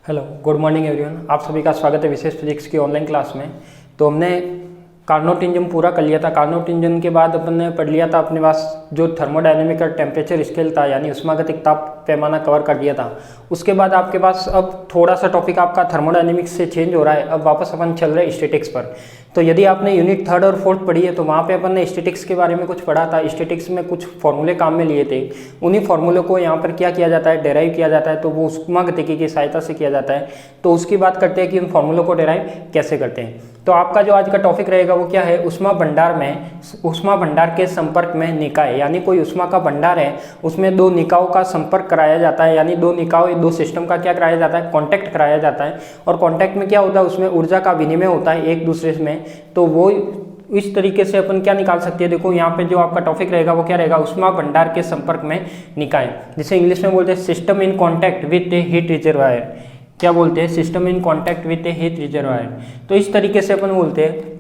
Hello, good morning everyone. आप सभी का स्वागत है विशेष फिजिक्स की ऑनलाइन क्लास में। तो हमने कार्नोट इंजन पूरा कर लिया था। कार्नोट इंजन के बाद अपन ने पढ़ लिया था अपने पास जो थर्मोडायनेमिक और टेम्परेचर स्केल था, यानी उष्मागतिक ताप पैमाना कवर कर दिया था। उसके बाद आपके पास अब थोड़ा सा टॉपिक आपका थर्मोडायनेमिक्स से चेंज हो रहा है। अब वापस अपन चल रहे हैं स्टैटिक्स पर। तो यदि आपने यूनिट 3 और 4 पढ़ी है तो वहाँ पे अपन ने स्टैटिक्स के बारे में कुछ पढ़ा था। स्टैटिक्स में कुछ फॉर्मूले काम में लिए थे। उन्हीं फॉर्मूले को यहाँ पर क्या किया जाता है, डेराइव किया जाता है। तो वो उष्मागतिकी की सहायता से किया जाता है। तो उसकी बात करते हैं कि उन फॉर्मूलों को डेराइव कैसे करते हैं। तो आपका जो आज का टॉपिक रहेगा वो क्या है, उष्मा भंडार के संपर्क में निकाय। यानी कोई उष्मा का भंडार है, उसमें दो निकायों का संपर्क कराया जाता है। यानी दो निकाय, दो सिस्टम का क्या कराया जाता है, कॉन्टैक्ट कराया जाता है। और कॉन्टैक्ट में क्या होता है, उसमें ऊर्जा का विनिमय होता है एक दूसरे में। तो वो इस तरीके से अपन क्या निकाल सकते हैं। देखो यहाँ पे जो आपका टॉपिक रहेगा वो क्या रहेगा, उष्मा भंडार के संपर्क में निकाय, जिसे इंग्लिश में बोलते हैं system in contact with A heat reservoir. क्या बोलते हैं, system in contact with A heat reservoir. तो इस तरीके से अपन बोलते हैं।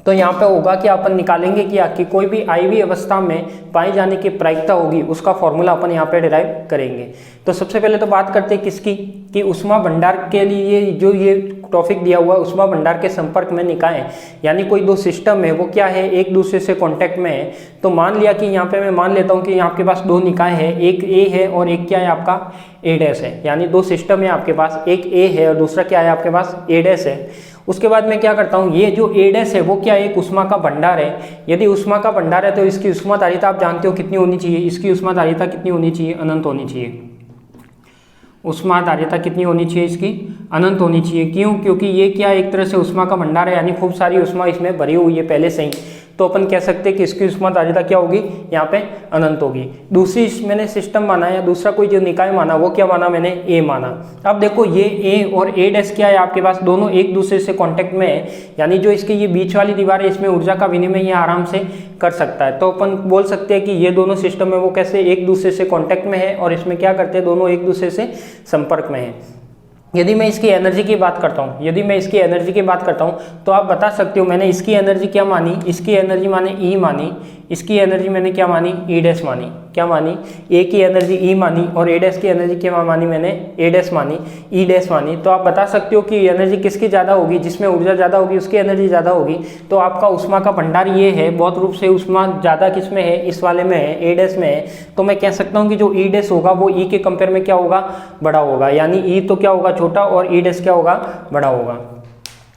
तो यहाँ पे होगा कि अपन निकालेंगे कि कोई भी आईवी अवस्था में पाई जाने की प्रायिकता होगी, उसका फॉर्मूला अपन यहाँ पे डिराइव करेंगे। तो सबसे पहले तो बात करते हैं किसकी, कि उष्मा भंडार के लिए जो ये टॉपिक दिया हुआ है, उष्मा भंडार के संपर्क में निकाय। यानी कोई दो सिस्टम है, वो क्या है, एक दूसरे से कॉन्टैक्ट में है। तो मान लिया कि यहाँ पे मैं मान लेता हूँ कि आपके पास दो निकाय है, एक ए है और एक क्या है आपका ए डैश है। यानी दो सिस्टम है आपके पास, एक ए है और दूसरा क्या है आपके पास ए डैश है। उसके बाद मैं क्या करता हूँ, ये जो ए डैश है वो क्या है, एक उष्मा का भंडार है। यदि उष्मा का भंडार है तो इसकी उष्माधारिता आप जानते हो कितनी होनी चाहिए, इसकी उष्माधारिता कितनी होनी चाहिए, अनंत होनी चाहिए। उष्माधारिता कितनी होनी चाहिए, इसकी अनंत होनी चाहिए। क्यों, क्योंकि ये क्या एक तरह से उष्मा का भंडार है, यानी खूब सारी उष्मा इसमें भरी हुई है पहले से ही। तो अपन कह सकते हैं कि इसकी उष्माधारिता क्या होगी, यहाँ पे अनंत होगी। दूसरी मैंने सिस्टम माना या दूसरा कोई जो निकाय माना वो क्या माना, मैंने ए माना। अब देखो ये ए और ए डैश क्या है आपके पास, दोनों एक दूसरे से कांटेक्ट में है। यानी जो इसके ये बीच वाली दीवार है, इसमें ऊर्जा का विनिमय ये आराम से कर सकता है। तो अपन बोल सकते हैं कि ये दोनों सिस्टम है वो कैसे एक दूसरे से कॉन्टैक्ट में है और इसमें क्या करते हैं, दोनों एक दूसरे से संपर्क में है। यदि मैं इसकी एनर्जी की बात करता हूँ, तो आप बता सकते हो मैंने इसकी एनर्जी क्या मानी, इसकी एनर्जी माने ई मानी, इसकी एनर्जी मैंने क्या मानी, ई डैश मानी। क्या मानी, ए की एनर्जी ई मानी और ए डैश की एनर्जी क्या मानी, मैंने ए डैश मानी, ई डैश मानी। तो आप बता सकते हो कि एनर्जी किसकी ज़्यादा होगी, जिसमें ऊर्जा ज़्यादा होगी उसकी एनर्जी ज़्यादा होगी। तो आपका उष्मा का भंडार ये है, बहुत रूप से उष्मा ज़्यादा किस में है, इस वाले में है, ए डैश में है। तो मैं कह सकता हूँ कि जो ई डैश होगा वो ई के कंपेयर में क्या होगा, बड़ा होगा। यानी ई तो क्या होगा, छोटा, और ई डैश क्या होगा, बड़ा होगा।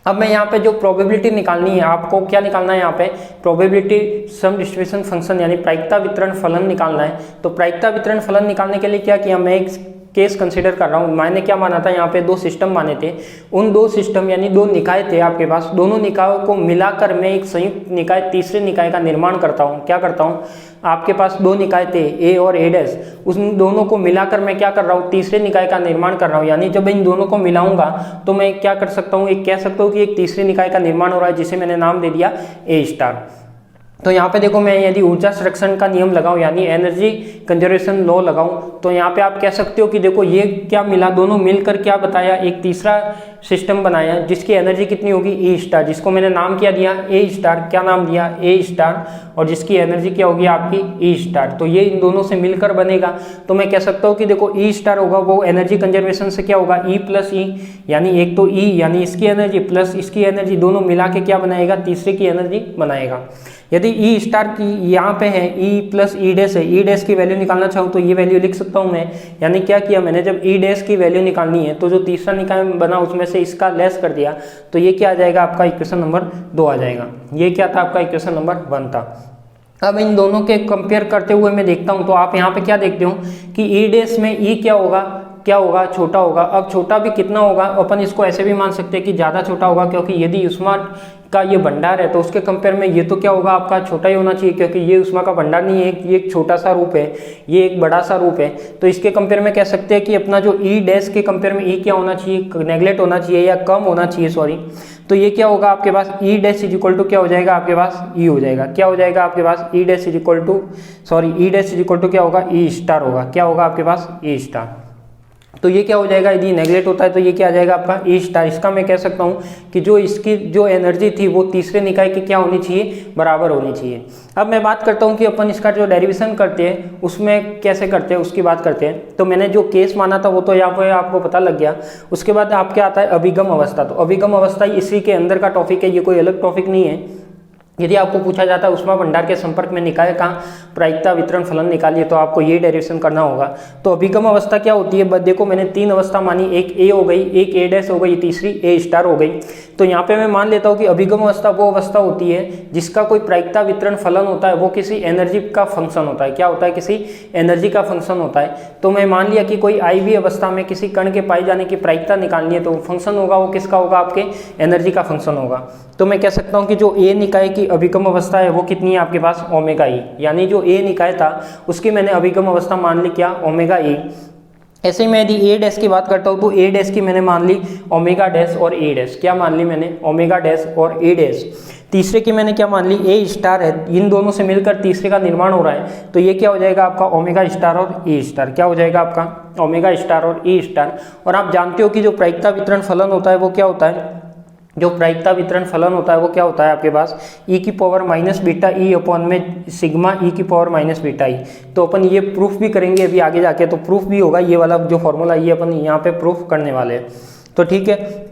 अब मैं यहाँ पे जो प्रोबेबिलिटी निकालनी है, आपको क्या निकालना है यहाँ पे, प्रोबेबिलिटी सम डिस्ट्रीब्यूशन फंक्शन यानी प्रायिकता वितरण फलन निकालना है। तो प्रायिकता वितरण फलन निकालने के लिए क्या किया, मैं एक केस कंसीडर कर रहा हूँ। मैंने क्या माना था, यहाँ पे दो सिस्टम माने थे। उन दो सिस्टम यानी दो निकाय थे आपके पास, दोनों निकायों को मिलाकर मैं एक संयुक्त निकाय, तीसरे निकाय का निर्माण करता हूँ। क्या करता हूँ, आपके पास दो निकाय थे ए और ए डैश, उन दोनों को मिलाकर मैं क्या कर रहा हूँ, तीसरे निकाय का निर्माण कर रहा हूँ। यानी जब इन दोनों को मिलाऊंगा तो मैं क्या कर सकता हूँ, एक कह सकता हूँ कि एक तीसरे निकाय का निर्माण हो रहा है, जिसे मैंने नाम दे दिया ए स्टार। तो यहाँ पे देखो, मैं यदि ऊर्जा संरक्षण का नियम लगाऊं यानी एनर्जी कंजर्वेशन लॉ लगाऊं, तो यहाँ पे आप कह सकते हो कि देखो ये क्या मिला, दोनों मिलकर क्या बताया, एक तीसरा सिस्टम बनाया जिसकी एनर्जी कितनी होगी, ई स्टार, जिसको मैंने नाम क्या दिया, ए स्टार। क्या नाम दिया, ए स्टार, और जिसकी एनर्जी क्या होगी आपकी, ई स्टार। तो ये इन दोनों से मिलकर बनेगा। तो मैं कह सकता हूँ कि देखो ई स्टार होगा वो एनर्जी कंजर्वेशन से क्या होगा, ई प्लस ई, यानी एक तो ई यानी इसकी एनर्जी प्लस इसकी एनर्जी, दोनों मिला के क्या बनाएगा, तीसरे की एनर्जी बनाएगा। यदि ई स्टार की यहाँ पे है ई प्लस ई डैश है, ई डैश की वैल्यू निकालना चाहूँ तो ये वैल्यू लिख सकता हूँ मैं। यानी क्या किया मैंने, जब ई डैश की वैल्यू निकालनी है तो जो तीसरा निकाय बना उसमें से इसका लेस कर दिया, तो ये क्या आ जाएगा आपका, इक्वेशन नंबर 2 आ जाएगा। ये क्या था आपका, इक्वेशन नंबर 1 था। अब इन दोनों के कंपेयर करते हुए मैं देखता हूँ तो आप यहाँ पे क्या देखते हो कि ई डैश में ई क्या होगा, छोटा होगा। अब छोटा भी कितना होगा, अपन इसको ऐसे भी मान सकते हैं कि ज़्यादा छोटा होगा, क्योंकि यदि उष्मा का ये भंडार है तो उसके कंपेयर में ये तो क्या होगा आपका, छोटा ही होना चाहिए, क्योंकि ये उष्मा का भंडार नहीं है, ये एक छोटा सा रूप है, ये एक बड़ा सा रूप है। तो इसके कंपेयर में कह सकते हैं कि अपना जो ई डैश के कंपेयर में ई क्या होना चाहिए, नेगलेक्ट होना चाहिए या कम होना चाहिए, सॉरी। तो ये क्या होगा आपके पास, E dash is equal to क्या हो जाएगा आपके पास, ई हो जाएगा। क्या हो जाएगा आपके पास, E dash is equal to, sorry, E dash is equal to क्या होगा, ई स्टार होगा। क्या होगा आपके पास, ई स्टार। तो ये क्या हो जाएगा, यदि नेगलेक्ट होता है तो ये क्या आ जाएगा आपका ई स्टार। इसका मैं कह सकता हूँ कि जो इसकी जो एनर्जी थी वो तीसरे निकाय की क्या होनी चाहिए, बराबर होनी चाहिए। अब मैं बात करता हूँ कि अपन इसका जो डेरिवेशन करते हैं उसमें कैसे करते हैं उसकी बात करते हैं। तो मैंने जो केस माना था वो तो यहाँ पर आपको पता लग गया। उसके बाद आपके आता है अभिगम अवस्था। तो अभिगम अवस्था इसी के अंदर का टॉपिक है, ये कोई अलग टॉपिक नहीं है। यदि आपको पूछा जाता है उष्मा भंडार के संपर्क में निकाय का प्रायिकता वितरण फलन निकालिए, तो आपको ये डेरिवेशन करना होगा। तो अभिगम अवस्था क्या होती है, देखो मैंने 3 अवस्था मानी, एक ए हो गई, एक ए डैश हो गई, तीसरी ए स्टार हो गई। तो यहाँ पे मैं मान लेता हूँ कि अभिगम अवस्था वो अवस्था होती है जिसका कोई प्रायिकता वितरण फलन होता है, वो किसी एनर्जी का फंक्शन होता है। क्या होता है, किसी एनर्जी का फंक्शन होता है। तो मैं मान लिया कि कोई आई वी अवस्था में किसी कण के पाए जाने की प्रायिकता निकालनी है, तो फंक्शन होगा वो किसका होगा, आपके एनर्जी का फंक्शन होगा। तो मैं कह सकता हूँ कि जो ए निकाय की अभिगम अवस्था है वो कितनी है आपके पास, ओमेगा ई। यानी जो ए निकाय था उसकी मैंने अभिगम अवस्था मान ली क्या, ओमेगा ई। ऐसे ही मैं यदि ए डैश की बात करता हूँ तो ए डैश की मैंने मान ली ओमेगा डैश और ए डैश। क्या मान ली मैंने, ओमेगा डैश और ए डैश। तीसरे की मैंने क्या मान ली, ए स्टार है। इन दोनों से मिलकर तीसरे का निर्माण हो रहा है, तो ये क्या हो जाएगा आपका, ओमेगा स्टार और ए स्टार। क्या हो जाएगा आपका, ओमेगा स्टार और ए स्टार। और आप जानते हो कि जो प्रायिकता वितरण फलन होता है वो क्या होता है, जो प्रायिकता वितरण फलन होता है वो क्या होता है आपके पास, ई की power minus beta E upon में सिग्मा ई की पावर माइनस बीटा ई। तो अपन ये प्रूफ भी करेंगे अभी आगे जाके, तो प्रूफ भी होगा। ये वाला जो फॉर्मूला ये अपन यहाँ पे प्रूफ करने वाले हैं। तो ठीक है,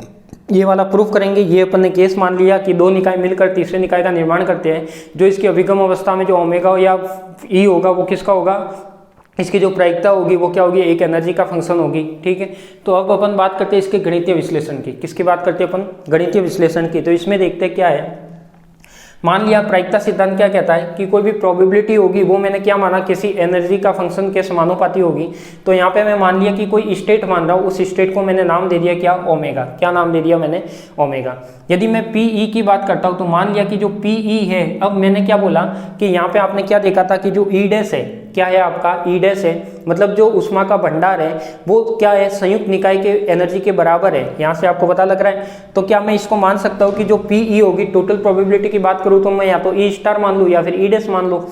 ये वाला प्रूफ करेंगे। ये अपन ने केस मान लिया कि 2 निकाय मिलकर तीसरे निकाय का निर्माण करते हैं। जो इसकी अभिगम अवस्था में जो ओमेगा या ई होगा वो किसका होगा, इसकी जो प्रायिकता होगी वो क्या होगी, एक एनर्जी का फंक्शन होगी। ठीक है, तो अब अपन बात करते हैं इसके गणितीय विश्लेषण की। किसकी बात करते हैं अपन, गणितीय विश्लेषण की। तो इसमें देखते हैं क्या है। मान लिया प्रायिकता सिद्धांत क्या कहता है कि कोई भी प्रोबेबिलिटी होगी वो मैंने क्या माना, किसी एनर्जी का फंक्शन के समानुपाती होगी। तो यहाँ पे मैं मान लिया कि कोई स्टेट मान रहा हूँ, उस स्टेट को मैंने नाम दे दिया क्या, ओमेगा। क्या नाम दे दिया मैंने, ओमेगा। यदि मैं पीई की बात करता हूँ तो मान लिया कि जो पीई है, अब मैंने क्या बोला कि यहाँ पे आपने क्या देखा था कि जो ई डैश है, क्या है आपका ई डैश है, मतलब जो उष्मा का भंडार है वो क्या है, संयुक्त निकाय के एनर्जी के बराबर है। यहाँ से आपको पता लग रहा है। तो क्या मैं इसको मान सकता हूँ कि जो पीई होगी, टोटल प्रोबेबिलिटी की बात करूँ तो मैं या तो ई स्टार मान लूँ या फिर ई डैश मान लूँ।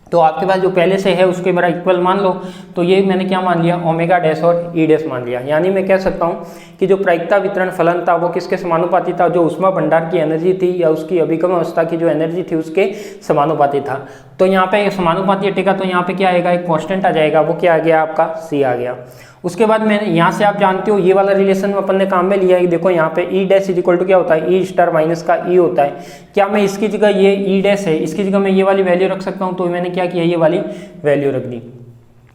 तो आपके पास जो पहले से है उसके बड़ा इक्वल मान लो। तो ये मैंने क्या मान लिया, ओमेगा डैश और ई डैश मान लिया। यानी मैं कह सकता हूँ कि जो प्रायिकता वितरण फलन था वो किसके समानुपाती था, जो उष्मा भंडार की एनर्जी थी या उसकी अभिगम अवस्था की जो एनर्जी थी उसके समानुपाती था। तो यहाँ पे समानुपाती हटेगा तो यहाँ पे क्या आएगा, एक कांस्टेंट आ जाएगा। वो क्या आ गया आपका, सी आ गया। उसके बाद मैंने यहाँ से आप जानते हो ये वाला रिलेशन अपन ने काम में लिया है। देखो यहाँ पे E dash is equal to क्या होता है, ई स्टार माइनस का ई होता है। क्या मैं इसकी जगह, ये ई डैश है, इसकी जगह मैं ये वाली वैल्यू रख सकता हूँ। तो मैंने क्या किया, ये वाली वैल्यू रख दी।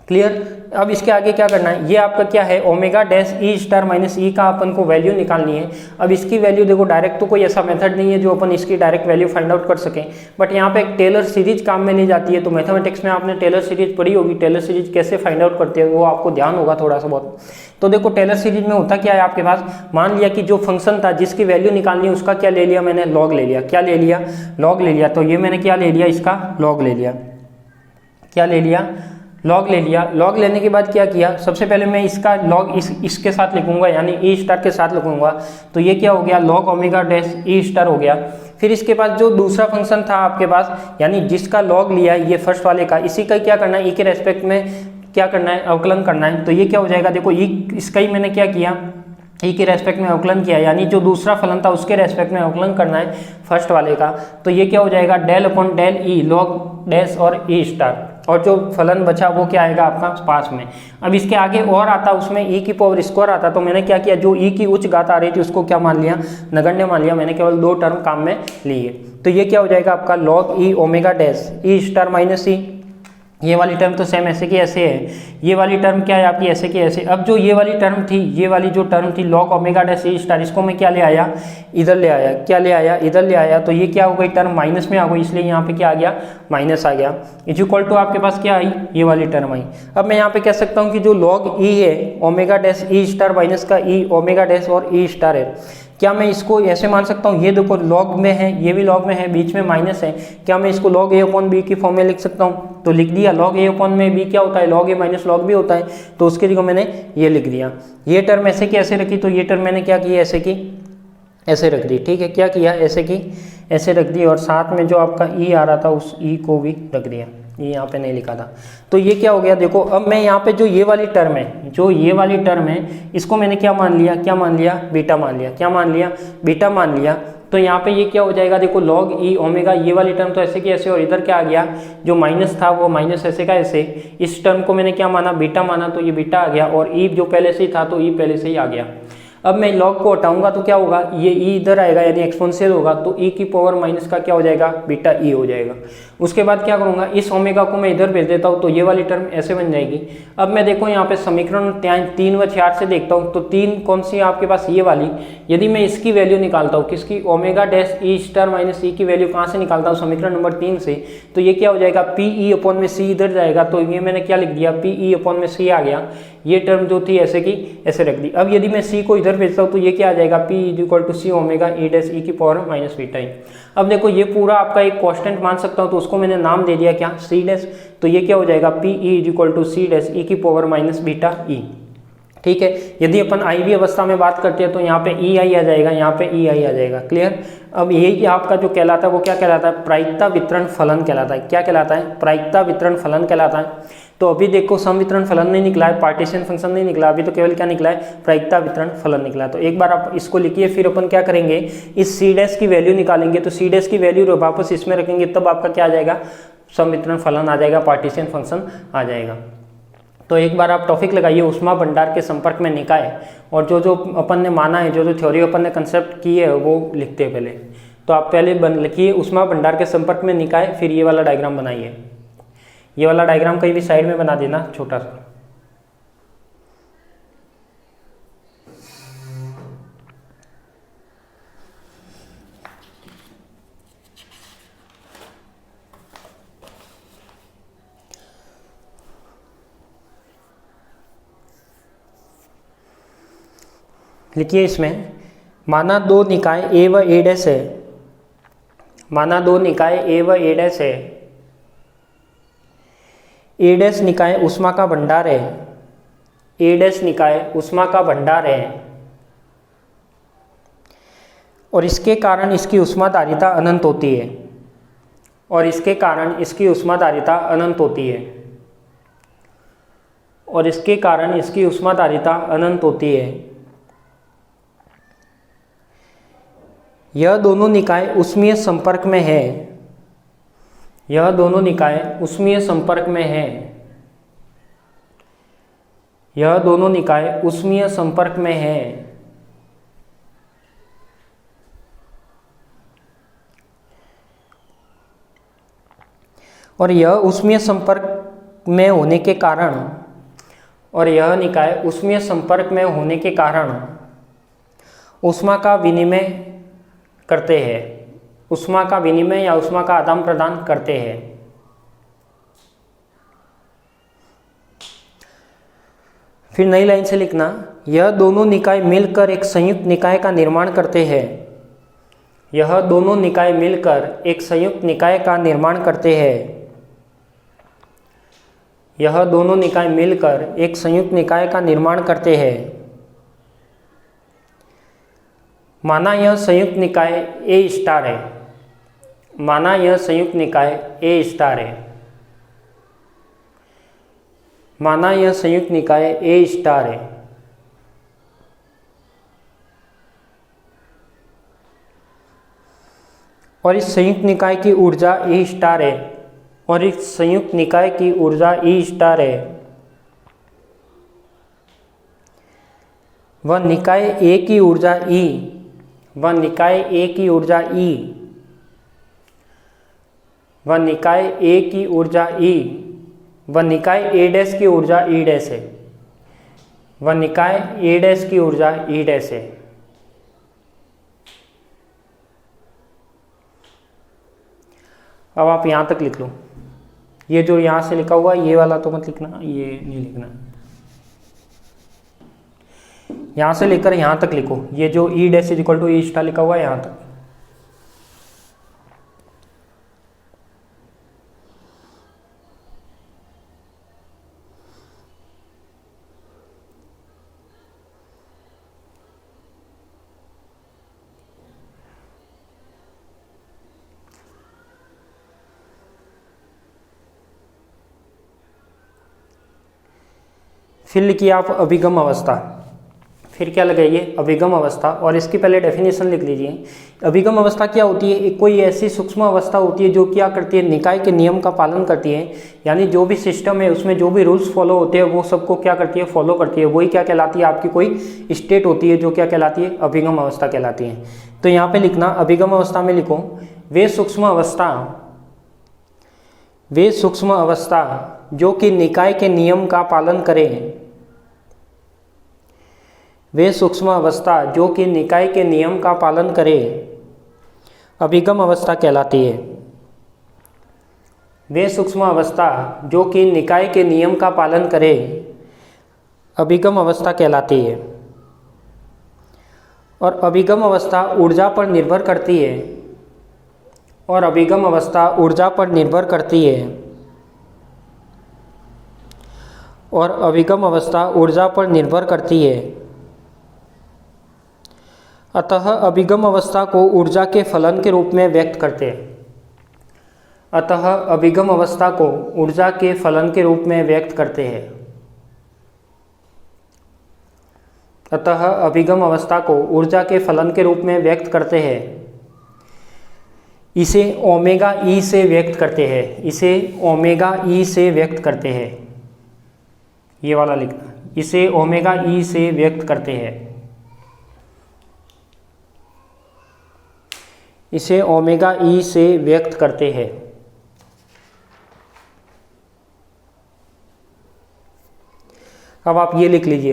क्लियर। अब इसके आगे क्या करना है, ये आपका क्या है, omega dash E star minus E का अपन को वैल्यू निकालनी है। अब इसकी वैल्यू देखो, डायरेक्ट तो कोई ऐसा मेथड नहीं है जो अपन इसकी डायरेक्ट वैल्यू फाइंड आउट कर सकें, बट यहाँ पे एक टेलर सीरीज काम में ली जाती है। तो मैथमेटिक्स में आपने टेलर सीरीज पढ़ी होगी, टेलर सीरीज कैसे फाइंड आउट करते हैं वो आपको ध्यान होगा थोड़ा सा बहुत। तो देखो टेलर सीरीज में होता क्या है आपके पास, मान लिया कि जो फंक्शन था जिसकी वैल्यू निकालनी है उसका क्या ले लिया मैंने, लॉग ले लिया। क्या ले लिया, लॉग ले लिया। तो ये मैंने क्या ले लिया, इसका लॉग ले लिया। क्या ले लिया, लॉग ले लिया। लॉग लेने के बाद क्या किया, सबसे पहले मैं इसका लॉग इसके साथ लिखूंगा, यानी ई स्टार के साथ लिखूंगा। तो ये क्या हो गया, log omega dash E star हो गया। फिर इसके पास जो दूसरा फंक्शन था आपके पास, यानी जिसका लॉग लिया ये फर्स्ट वाले का, इसी का क्या करना है, ई के रेस्पेक्ट में क्या करना है, अवकलन करना है। तो ये क्या हो जाएगा, देखो ई इसका ही मैंने क्या किया, ई के रेस्पेक्ट में अवकलन किया, यानी जो दूसरा फलन था उसके रेस्पेक्ट में अवकलन करना है फर्स्ट वाले का। तो ये क्या हो जाएगा, del upon del E log dash और ई स्टार, और जो फलन बचा वो क्या आएगा आपका पास में। अब इसके आगे और आता, उसमें ई की पावर स्क्वायर आता। तो मैंने क्या किया, जो ई की उच्च घात आ रही थी उसको क्या मान लिया, नगण्य मान लिया। मैंने केवल 2 टर्म काम में लिए। तो ये क्या हो जाएगा आपका, log E omega dash E star minus E. ये वाली टर्म तो सेम ऐसे की ऐसे है, ये वाली टर्म क्या है आपकी, ऐसे की ऐसे। अब जो ये वाली टर्म थी, ये वाली जो टर्म थी log omega dash E star, इसको मैं क्या ले आया, इधर ले आया। क्या ले आया, इधर ले आया। तो ये क्या हो गई, टर्म माइनस में आ गई, इसलिए यहाँ पे क्या आ गया, माइनस आ गया। इज इक्वल टू आपके पास क्या आई, ये वाली टर्म आई। अब मैं यहाँ पे कह सकता हूँ कि जो लॉग ई है omega dash E star minus का ई ओमेगा डैश और ई स्टार है, क्या मैं इसको ऐसे मान सकता हूँ, ये देखो लॉग में है, ये भी लॉग में है, बीच में माइनस है। क्या मैं इसको लॉग ए अपॉन बी की फॉर्म में लिख सकता हूँ, तो लिख दिया। लॉग ए अपॉन में बी क्या होता है, लॉग ए माइनस लॉग बी होता है। तो उसके जगह मैंने ये लिख दिया। ये टर्म ऐसे की ऐसे रखी, तो ये टर्म मैंने क्या की, ऐसे की ऐसे रख दी। ठीक है, क्या किया, ऐसे की ऐसे रख दी, और साथ में जो आपका ई आ रहा था उस ई को भी रख दिया। ये यहाँ पे नहीं लिखा था। तो ये क्या हो गया, देखो अब मैं यहाँ पे जो ये वाली टर्म है, जो ये वाली टर्म है, इसको मैंने क्या मान लिया, क्या मान लिया, बीटा मान लिया। क्या मान लिया, बीटा मान लिया। तो यहाँ पे ये क्या हो जाएगा, देखो log e ओमेगा, ये वाली टर्म तो ऐसे की ऐसे, और इधर क्या आ गया, जो माइनस था वो माइनस ऐसे का ऐसे। इस टर्म को मैंने क्या माना, बीटा माना, तो ये बीटा आ गया, और e जो पहले से ही था तो e पहले से ही आ गया। अब मैं log को हटाऊंगा तो क्या होगा, ये e इधर आएगा यानी एक्सपोनेंशियल होगा, तो e की पावर माइनस का क्या हो जाएगा, बीटा e हो जाएगा। उसके बाद क्या करूंगा, इस ओमेगा को मैं इधर भेज देता हूँ, तो ये वाली टर्म ऐसे बन जाएगी। अब मैं देखो यहाँ पे समीकरण 3 व 4 से देखता हूँ, तो 3 कौन सी है आपके पास, ये वाली। यदि मैं इसकी वैल्यू निकालता हूँ, किसकी, omega dash E star minus E की वैल्यू कहाँ से निकालता हूँ, समीकरण नंबर 3 से, तो ये क्या हो जाएगा, पी ई अपॉन में सी इधर जाएगा, तो ये मैंने क्या लिख दिया, पी ई अपॉन में सी आ गया। ये टर्म जो थी ऐसे की ऐसे रख दी। अब यदि मैं सी को इधर भेजता हूँ तो ये क्या आ जाएगा, P is equal to C omega E dash E की पावर माइनस बीटा ई। अब देखो ये पूरा आपका एक कांस्टेंट मान सकता हूँ, तो उसको मैंने नाम दे दिया क्या, सी डैश। तो ये क्या हो जाएगा, P E is equal to C dash E की पावर माइनस बीटा ई। ठीक है, यदि अपन आई वी अवस्था में बात करते हैं तो यहाँ पे ई आई आ जाएगा, यहाँ पे ई आई आ जाएगा। क्लियर। अब यही आपका जो कहलाता है वो क्या कहलाता है, प्रायिकता वितरण फलन कहलाता है। क्या कहलाता है, प्रायिकता वितरण फलन कहलाता है। तो अभी देखो सम वितरण फलन नहीं निकला है, पार्टीशन फंक्शन नहीं निकला, अभी तो केवल क्या निकला है, प्रायिकता वितरण फलन निकला है। तो एक बार आप इसको लिखिए, फिर अपन क्या करेंगे, इस सी डैश की वैल्यू निकालेंगे। तो सी डैश की वैल्यू वापस इसमें रखेंगे, तब आपका क्या आ जाएगा, सम वितरण फलन आ जाएगा, पार्टीशन फंक्शन आ जाएगा। तो एक बार आप टॉपिक लगाइए, ऊष्मा भंडार के संपर्क में निकाय, और जो जो अपन ने माना है, जो जो थ्योरी अपन ने कंसेप्ट की है वो लिखते हैं पहले। तो आप पहले लिखिए ऊष्मा भंडार के संपर्क में निकाय, फिर ये वाला डायग्राम बनाइए। ये वाला डायग्राम कहीं भी साइड में बना देना छोटा सा। लिखिए इसमें, माना दो निकाय ए व ए डैश है, माना दो निकाय ए व ए डैश है, ए डैश निकाय ऊष्मा का भंडार है, ए डैश निकाय ऊष्मा का भंडार है, और इसके कारण इसकी ऊष्माधारिता अनंत होती है, और इसके कारण इसकी ऊष्माधारिता अनंत होती है, और इसके कारण इसकी ऊष्माधारिता अनंत होती है। यह दोनों निकाय ऊष्मीय संपर्क में है, यह दोनों निकाय ऊष्मीय संपर्क में है, यह दोनों निकाय ऊष्मीय संपर्क में है, और यह ऊष्मीय संपर्क में होने के कारण, और यह निकाय ऊष्मीय संपर्क में होने के कारण ऊष्मा का विनिमय करते हैं, ऊष्मा का विनिमय या ऊष्मा का आदान प्रदान करते हैं। फिर नई लाइन से लिखना, यह दोनों निकाय मिलकर एक संयुक्त निकाय का निर्माण करते हैं, यह दोनों निकाय मिलकर एक संयुक्त निकाय का निर्माण करते हैं, यह दोनों निकाय मिलकर एक संयुक्त निकाय का निर्माण करते हैं। माना यह संयुक्त निकाय ए स्टार है, माना यह संयुक्त निकाय ए स्टार है, माना यह संयुक्त निकाय ए स्टार है, और इस संयुक्त निकाय की ऊर्जा ई स्टार है, और इस संयुक्त निकाय की ऊर्जा ई स्टार है। वह निकाय ए की ऊर्जा ई, वह निकाय ए की ऊर्जा ई, वह निकाय ए की ऊर्जा ई, वह निकाय ए डैश की ऊर्जा ई डैश है, वह निकाय ए डैश की ऊर्जा ई डैश है। अब आप यहां तक लिख लो, ये जो यहां से लिखा हुआ ये वाला तो मत लिखना, ये नहीं लिखना, यहां से लेकर यहां तक लिखो, ये जो E dash is equal to E star लिखा हुआ है यहां तक। फिर लिखिए आप अभिगम अवस्था, फिर क्या लगाइए अभिगम अवस्था, और इसकी पहले डेफिनेशन लिख लीजिए। अभिगम अवस्था क्या होती है, एक कोई ऐसी सूक्ष्म अवस्था होती है जो क्या करती है, निकाय के नियम का पालन करती है, यानी जो भी सिस्टम है उसमें जो भी रूल्स फॉलो होते हैं वो सबको क्या करती है, फॉलो करती है, वही क्या कहलाती है, आपकी कोई स्टेट होती है जो क्या कहलाती है, अभिगम अवस्था कहलाती है। तो यहाँ पे लिखना अभिगम अवस्था में लिखो वे सूक्ष्म अवस्था जो कि निकाय के नियम का पालन करें, वे सूक्ष्म अवस्था जो कि निकाय के नियम का पालन करे अभिगम अवस्था कहलाती है। वे सूक्ष्म अवस्था जो कि निकाय के नियम का पालन करे अभिगम अवस्था कहलाती है। और अभिगम अवस्था ऊर्जा पर निर्भर करती है, और अभिगम अवस्था ऊर्जा पर निर्भर करती है, और अभिगम अवस्था ऊर्जा पर निर्भर करती है। अतः अभिगम अवस्था को ऊर्जा के फलन के रूप में व्यक्त करते हैं। अतः अभिगम अवस्था को ऊर्जा के फलन के रूप में व्यक्त करते हैं। अतः अभिगम अवस्था को ऊर्जा के फलन के रूप में व्यक्त करते हैं। इसे ओमेगा ई से व्यक्त करते हैं, इसे ओमेगा ई से व्यक्त करते हैं, ये वाला लिखना, इसे ओमेगा ई से व्यक्त करते हैं, इसे ओमेगा ई से व्यक्त करते हैं। अब आप ये लिख लीजिए,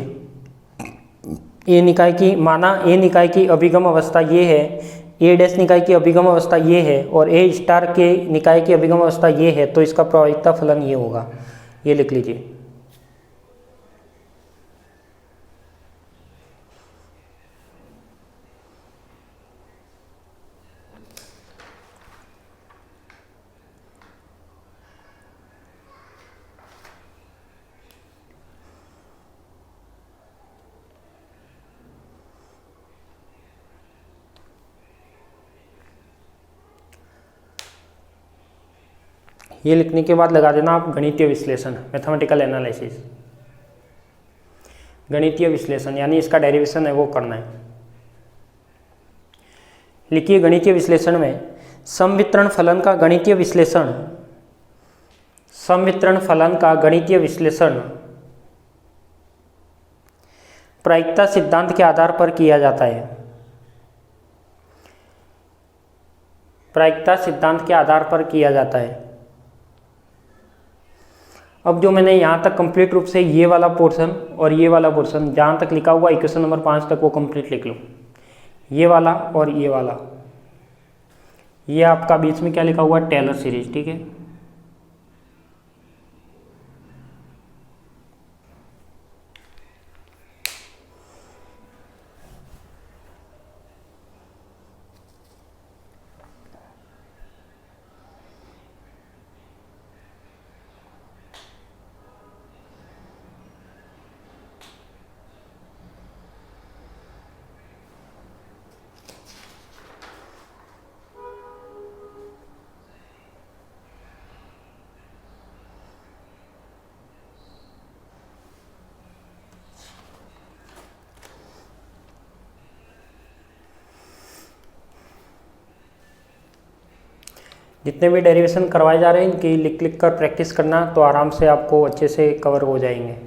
ए निकाय की माना ए निकाय की अभिगम अवस्था ये है, ए डैश निकाय की अभिगम अवस्था ये है, और ए स्टार के निकाय की अभिगम अवस्था ये है, तो इसका प्रायोगिकता फलन ये होगा, ये लिख लीजिए। ये लिखने के बाद लगा देना आप गणितीय विश्लेषण, मैथमेटिकल एनालिसिस। गणितीय विश्लेषण यानी इसका डेरिवेशन है वो करना है। लिखिए गणितीय विश्लेषण में संवितरण फलन का गणितीय विश्लेषण, संवितरण फलन का गणितीय विश्लेषण प्रायिकता सिद्धांत के आधार पर किया जाता है। प्रायिकता सिद्धांत के आधार पर किया जाता है। अब जो मैंने यहाँ तक कंप्लीट रूप से ये वाला पोर्शन और ये वाला पोर्शन जहाँ तक लिखा हुआ इक्वेशन नंबर 5 तक वो कंप्लीट लिख लो, ये वाला और ये वाला, ये आपका बीच में क्या लिखा हुआ है, टेलर सीरीज, ठीक है। जितने भी डेरिवेशन करवाए जा रहे हैं इनकी लिख लिख कर प्रैक्टिस करना, तो आराम से आपको अच्छे से कवर हो जाएंगे।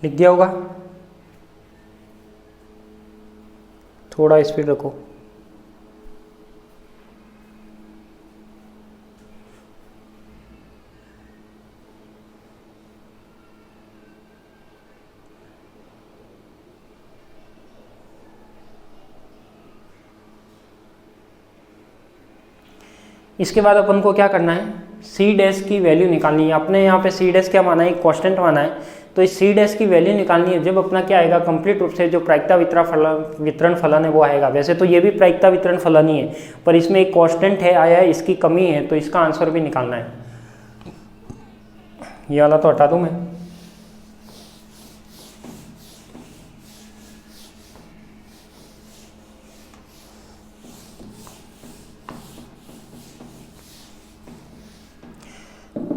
लिख दिया होगा, थोड़ा स्पीड रखो। इसके बाद अपन को क्या करना है, सी डैश की वैल्यू निकालनी है। अपने यहाँ पे सी डैश क्या माना है, कांस्टेंट माना है, तो इस सी डैश की वैल्यू निकालनी है जब अपना क्या आएगा, कंप्लीट रूप से जो प्रायिकता वितरण फलन है वो आएगा। वैसे तो ये भी प्रायिकता वितरण फलन ही है, पर इसमें एक कांस्टेंट है आया है, इसकी कमी है, तो इसका आंसर भी निकालना है। ये वाला तो हटा दूं मैं।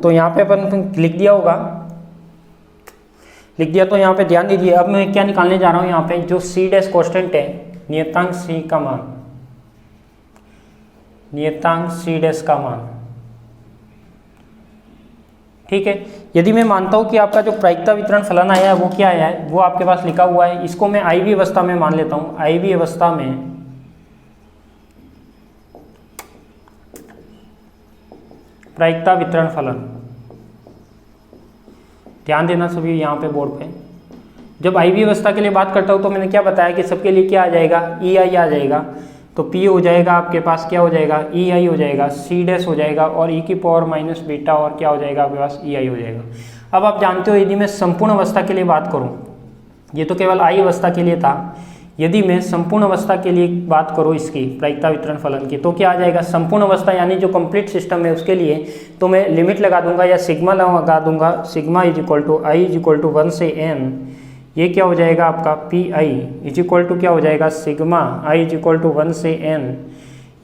तो यहाँ पे अपन लिख दिया होगा, लिख दिया तो यहाँ पे ध्यान दीजिए। अब मैं क्या निकालने जा रहा हूँ, यहाँ पे जो सी डैश कांस्टेंट है, नियतांक सी का मान, नियतांक सी डैश का मान, ठीक है। यदि मैं मानता हूँ कि आपका जो प्रायिकता वितरण फलन आया है वो क्या आया है, वो आपके पास लिखा हुआ है, इसको मैं आई वी अवस्था में मान लेता हूँ। आई वी अवस्था में प्रायिकता वितरण फलन, ध्यान देना सभी यहाँ पे बोर्ड पे। जब आई वी अवस्था के लिए बात करता हूँ तो मैंने क्या बताया कि सबके लिए क्या आ जाएगा, ई आई आ जाएगा। तो पी हो जाएगा आपके पास, क्या हो जाएगा, ई आई हो जाएगा, सी डैश हो जाएगा, और ई की पावर माइनस बीटा, और क्या हो जाएगा आपके पास, ई आई हो जाएगा। अब आप जानते हो यदि मैं संपूर्ण अवस्था के लिए बात करूँ, ये तो केवल आई अवस्था के लिए था, यदि मैं संपूर्ण अवस्था के लिए बात करूँ इसकी प्रायिकता वितरण फलन की, तो क्या आ जाएगा, संपूर्ण अवस्था यानी जो कंप्लीट सिस्टम है उसके लिए तो मैं लिमिट लगा दूंगा या सिग्मा लगा दूंगा, sigma is equal to I is equal to 1 से n, ये क्या हो जाएगा आपका P I is equal to क्या हो जाएगा, sigma I is equal to 1 से n,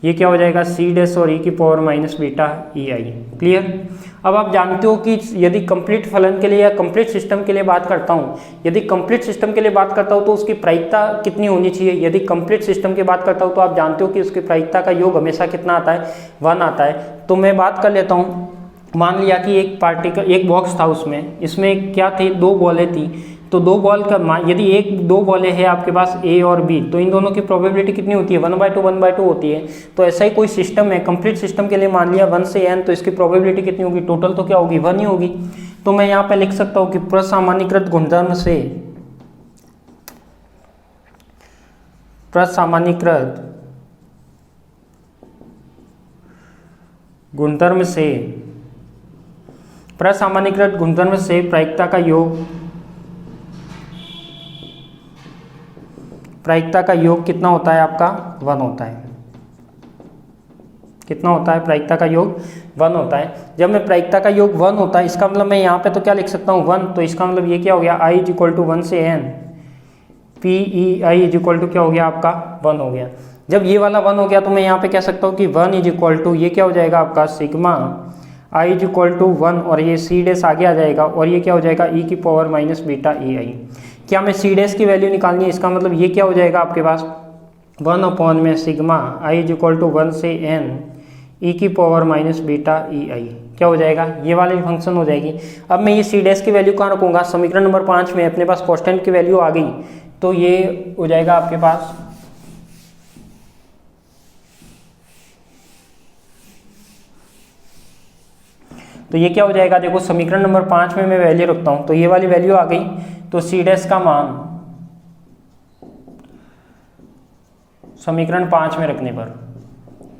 ये क्या हो जाएगा, सी डैश और ई की पावर माइनस बीटा ई आई। क्लियर। अब आप जानते हो कि यदि कंप्लीट फलन के लिए या कंप्लीट सिस्टम के लिए बात करता हूँ, यदि कंप्लीट सिस्टम के लिए बात करता हूँ तो उसकी प्रायिकता कितनी होनी चाहिए। यदि कंप्लीट सिस्टम की बात करता हूँ तो आप जानते हो कि उसकी प्रायिकता का योग हमेशा कितना आता है, 1 आता है। तो मैं बात कर लेता हूँ, मान लिया कि एक पार्टिकल, एक बॉक्स था, उसमें इसमें क्या थे, 2 बॉलें थी। तो 2 बॉल का यदि 2 बॉलें हैं आपके पास ए और बी, तो इन दोनों की प्रोबेबिलिटी कितनी होती है, 1/2 होती है। तो ऐसा ही कोई सिस्टम है, कंप्लीट सिस्टम के लिए मान लिया 1 से n, तो इसकी प्रोबेबिलिटी कितनी होगी, टोटल तो क्या होगी, 1 ही होगी। तो मैं यहाँ पे लिख सकता हूँ कि प्रसामान्यीकृत गुणधर्म से, प्रसामान्यीकृत गुणधर्म से, प्रसामान्यीकृत गुणधर्म से प्रायिकता का योग, प्रायिकता का योग कितना होता है आपका, 1 होता है। कितना होता है, प्रायिकता का योग 1 होता है। जब मैं प्रायिकता का योग 1 होता है, इसका मतलब मैं यहाँ पे तो क्या लिख सकता हूँ 1, तो इसका मतलब ये क्या हो गया, आई इज इक्वल टू 1 से n, P E I is equal to क्या हो गया आपका 1 हो गया। जब ये वाला 1 हो गया तो मैं यहाँ पे कह सकता हूँ कि 1 इज इक्वल टू ये क्या हो जाएगा आपका sigma I is equal to 1, और ये सी डैश आगे आ जाएगा, और ये क्या हो जाएगा ई की power minus beta E I. क्या मैं सी डैश की वैल्यू निकालनी है, इसका मतलब ये क्या हो जाएगा आपके पास 1 में sigma I is equal to 1 से n ई की power minus beta E I, क्या हो जाएगा, ये वाली फंक्शन हो जाएगी। अब मैं ये सी डैश की वैल्यू कहाँ रखूँगा, समीकरण नंबर 5 में अपने पास कांस्टेंट की वैल्यू आ गई, तो ये हो जाएगा आपके पास तो ये क्या हो जाएगा, देखो समीकरण नंबर 5 में मैं वैल्यू रखता हूँ, तो ये वाली वैल्यू आ गई, तो सी डैश का मान समीकरण 5 में रखने पर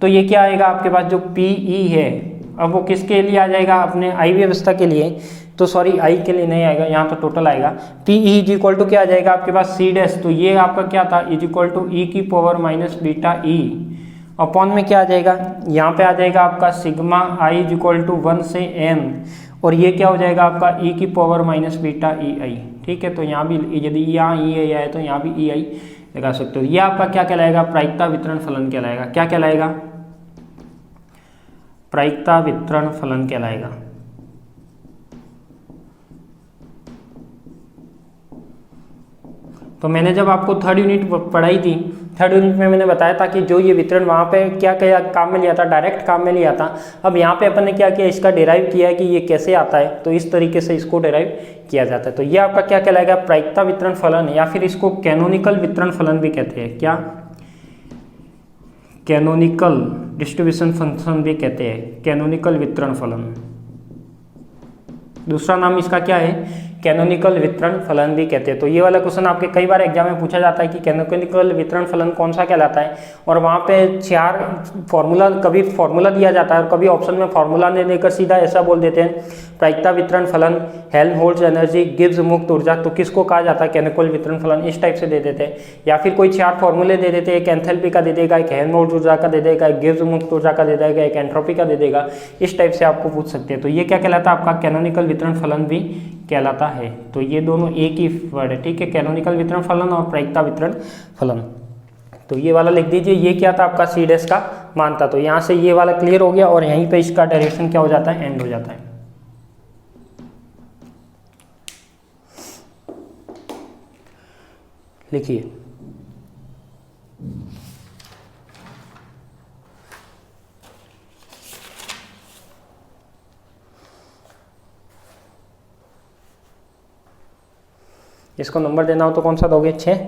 तो ये क्या आएगा आपके पास, जो पी ई है, अब वो किसके लिए आ जाएगा, अपने आई वी अवस्था के लिए, तो सॉरी आई के लिए नहीं आएगा, यहाँ तो टोटल आएगा। P E is equal to क्या आ जाएगा आपके पास सी डैश, तो ये आपका क्या था, इज इक्वल टू ई की power minus beta E, upon में क्या आ जाएगा, यहाँ पे आ जाएगा आपका sigma I is equal to 1 से n, और ये क्या हो जाएगा आपका ई की पावर माइनस बीटा ई आई। ठीक है, तो यहाँ भी यदि यहाँ ई आई आए तो यहाँ भी ई आई लगा सकते हो। ये आपका क्या कहलाएगा, प्रायिकता वितरण फलन कहलाएगा। क्या कहलाएगा, प्रायिकता वितरण फलन कहलाएगा। तो मैंने जब आपको 3rd यूनिट पढ़ाई थी थर्ड यूनिट में मैंने बताया था कि जो ये वितरण वहाँ पे क्या क्या काम में लिया था, डायरेक्ट काम में लिया था। अब यहाँ पे अपन ने क्या किया, इसका डेराइव किया है कि ये कैसे आता है, तो इस तरीके से इसको डेराइव किया जाता है। तो ये आपका क्या कहलाएगा, प्रायिकता वितरण फलन, या फिर इसको कैनोनिकल वितरण फलन भी कहते हैं। क्या, कैनोनिकल डिस्ट्रीब्यूशन फंक्शन भी कहते हैं, कैनोनिकल वितरण फलन। दूसरा नाम इसका क्या है, कैनोनिकल वितरण फलन भी कहते हैं। तो ये वाला क्वेश्चन आपके कई बार एग्जाम में पूछा जाता है कि कैनोनिकल वितरण फलन कौन सा कहलाता है, और वहाँ पे 4 फॉर्मूला, कभी फॉर्मूला दिया जाता है और कभी ऑप्शन में फॉर्मूला नहीं देकर सीधा ऐसा बोल देते हैं, प्रायिकता वितरण फलन, हेल्महोल्ट्ज एनर्जी, गिब्स मुक्त ऊर्जा। तो किसको कहा जाता है, कैनोनिकल वितरण फलन, इस टाइप से दे देते हैं। या फिर कोई 4 फॉर्मूले दे देते हैं, एक एंथैल्पी का दे देगा, एक हेल्महोल्ट्ज ऊर्जा का दे देगा, एक गिब्स मुक्त ऊर्जा का दे देगा, एक एंट्रोपी का दे देगा, इस टाइप से आपको पूछ सकते हैं। तो ये क्या कहलाता है, आपका कैनोनिकल वितरण फलन भी कहलाता है। तो ये दोनों एक ही वर्ड है, ठीक है, कैनोनिकल वितरण फलन और प्रायिकता वितरण फलन। तो ये वाला लिख दीजिए, ये क्या था आपका सी डैश का मान था। तो यहाँ से ये वाला क्लियर हो गया, और यहीं पे इसका डायरेक्शन क्या हो जाता है, एंड हो जाता है। लिखिए, इसको नंबर देना हो तो कौन सा दोगे, 6।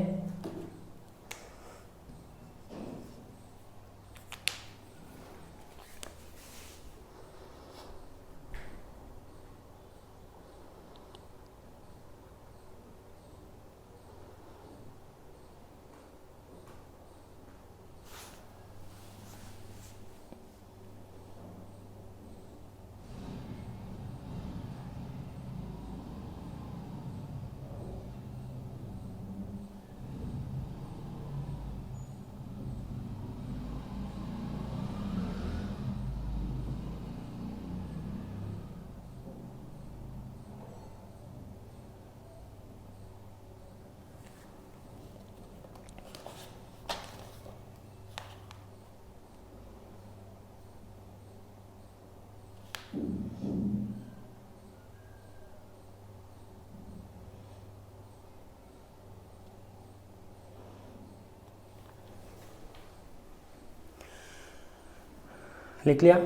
लिख लिया।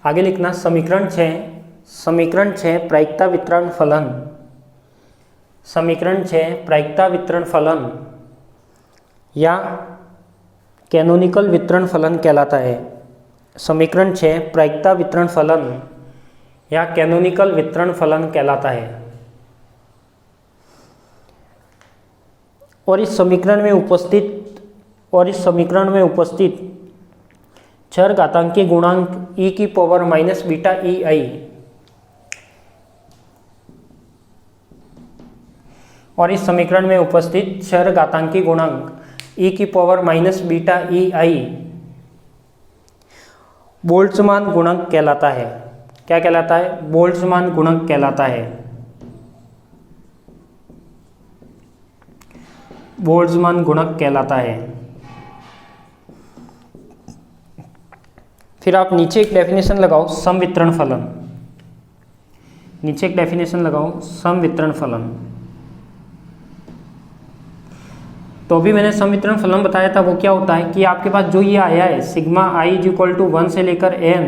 आगे लिखना समीकरण 6 प्रायिकता वितरण फलन, समीकरण 6 प्रायिकता वितरण फलन या कैनोनिकल वितरण फलन कहलाता है। समीकरण 6 प्रायिकता वितरण फलन या कैनोनिकल वितरण फलन कहलाता है। और इस समीकरण में उपस्थित चर घातांकीय गुणांक e की पावर माइनस बीटा ई आई और इस समीकरण में उपस्थित चर घातांकीय गुणांक e की पावर माइनस बीटा ई आई बोल्ट्जमान गुणक कहलाता है। क्या कहलाता है, बोल्ट्जमान गुणक कहलाता है। बोल्ट्जमान गुणक कहलाता है। फिर आप नीचे एक डेफिनेशन लगाओ, समवितरण फलन। नीचे एक डेफिनेशन लगाओ, समवितरण फलन। तो अभी मैंने समवितरण फलन बताया था, वो क्या होता है कि आपके पास जो ये आया है sigma I is equal to 1 से लेकर n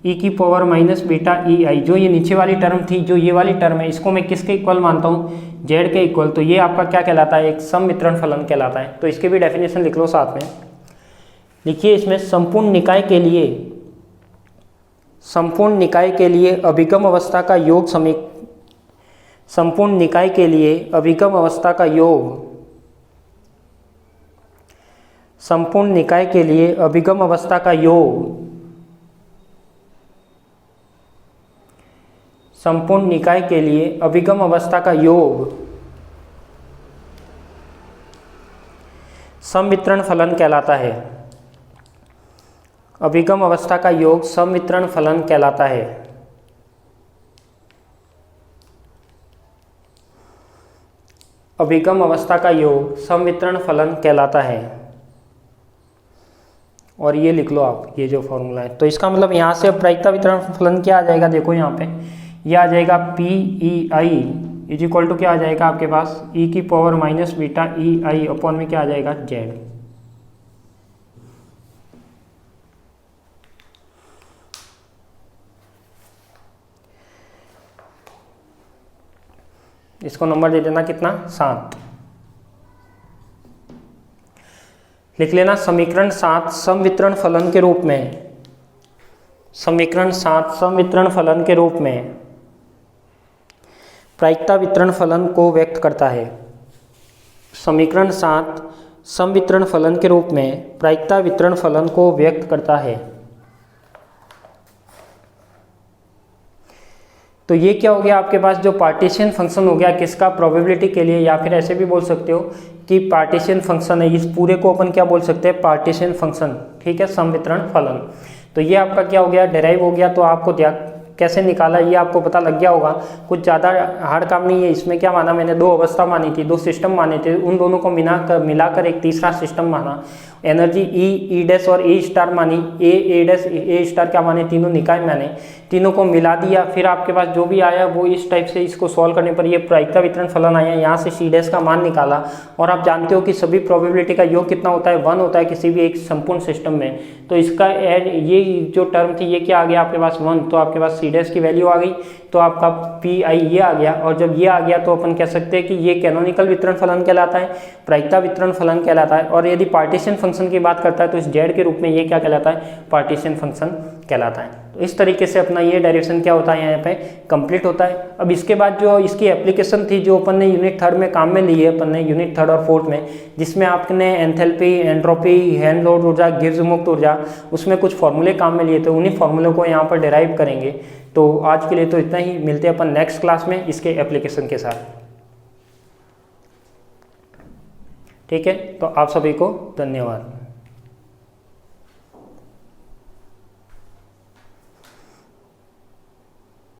e की power minus beta E I, जो ये नीचे वाली टर्म थी, जो ये वाली टर्म है, इसको मैं किसके इक्वल मानता हूँ, z के इक्वल। तो ये आपका क्या कहलाता है, एक समवितरण फलन कहलाता है। तो इसके भी डेफिनेशन लिख लो साथ में। लिखिए, इसमें संपूर्ण निकाय के लिए अभिगम अवस्था का योग संपूर्ण निकाय के लिए अभिगम अवस्था का योग, संपूर्ण निकाय के लिए अभिगम अवस्था का योग, संपूर्ण निकाय के लिए अभिगम अवस्था का योग समवितरण फलन कहलाता है। अभिगम अवस्था का योग समवितरण फलन कहलाता है। अभिगम अवस्था का योग समवितरण फलन कहलाता है। और ये लिख लो आप, ये जो फॉर्मूला है। तो इसका मतलब यहाँ से प्रायिकता वितरण फलन क्या आ जाएगा, देखो यहाँ पे ये आ जाएगा P E I is equal to क्या आ जाएगा आपके पास, ई की power minus beta E I upon में क्या आ जाएगा, जेड। इसको नंबर दे देना कितना, 7। लिख लेना समीकरण 7 समवितरण फलन के रूप में, समीकरण 7 समवितरण फलन के रूप में प्रायिकता वितरण फलन को व्यक्त करता है। समीकरण 7 समवितरण फलन के रूप में प्रायिकता वितरण फलन को व्यक्त करता है। तो ये क्या हो गया आपके पास, जो पार्टीशन फंक्शन हो गया किसका, प्रोबेबिलिटी के लिए, या फिर ऐसे भी बोल सकते हो कि पार्टीशन फंक्शन है, इस पूरे को अपन क्या बोल सकते हैं, पार्टीशन फंक्शन, ठीक है, समवितरण फलन। तो ये आपका क्या हो गया, डेराइव हो गया। तो आपको कैसे निकाला ये आपको पता लग गया होगा, कुछ ज़्यादा हार्ड काम नहीं है। इसमें क्या माना मैंने, 2 अवस्था मानी थी, 2 सिस्टम माने थे, उन दोनों को मिलाकर एक तीसरा सिस्टम माना। एनर्जी ई डैश और ए स्टार मानी, ए डैश ए स्टार क्या माने, तीनों निकाय माने, तीनों को मिला दिया। फिर आपके पास जो भी आया वो इस टाइप से, इसको सॉल्व करने पर ये प्रायिकता वितरण फलन आया। यहाँ से सी डैश का मान निकाला। और आप जानते हो कि सभी प्रोबेबिलिटी का योग कितना होता है, 1 होता है किसी भी एक संपूर्ण सिस्टम में। तो इसका ये जो टर्म थी ये क्या आ गया आपके पास, 1। तो आपके पास सी डैश की वैल्यू आ गई, तो आपका पी आई ये आ गया। और जब ये आ गया तो अपन कह सकते हैं कि ये कैनोनिकल वितरण फलन कहलाता है, प्रायिकता वितरण फलन कहलाता है। और यदि पार्टीशन फंक्शन की बात करता है तो इस जेड के रूप में ये क्या कहलाता है, पार्टीशन फंक्शन कहलाता है। तो इस तरीके से अपना ये डायरेक्शन क्या होता है यहाँ पे कंप्लीट होता है। अब इसके बाद जो इसकी एप्लीकेशन थी जो अपन ने यूनिट 3 में काम में ली है, अपन ने यूनिट 3 और 4 में, जिसमें आपने एंथैल्पी, एंट्रोपी, हैंड लोड ऊर्जा, गिब्स मुक्त ऊर्जा, उसमें कुछ फॉर्मूले काम में लिए थे, उन्हीं फॉर्मूलों को यहाँ पर डिराइव करेंगे। तो आज के लिए तो इतना ही, मिलते हैं अपन नेक्स्ट क्लास में इसके एप्लीकेशन के साथ। ठीक है, तो आप सभी को धन्यवाद।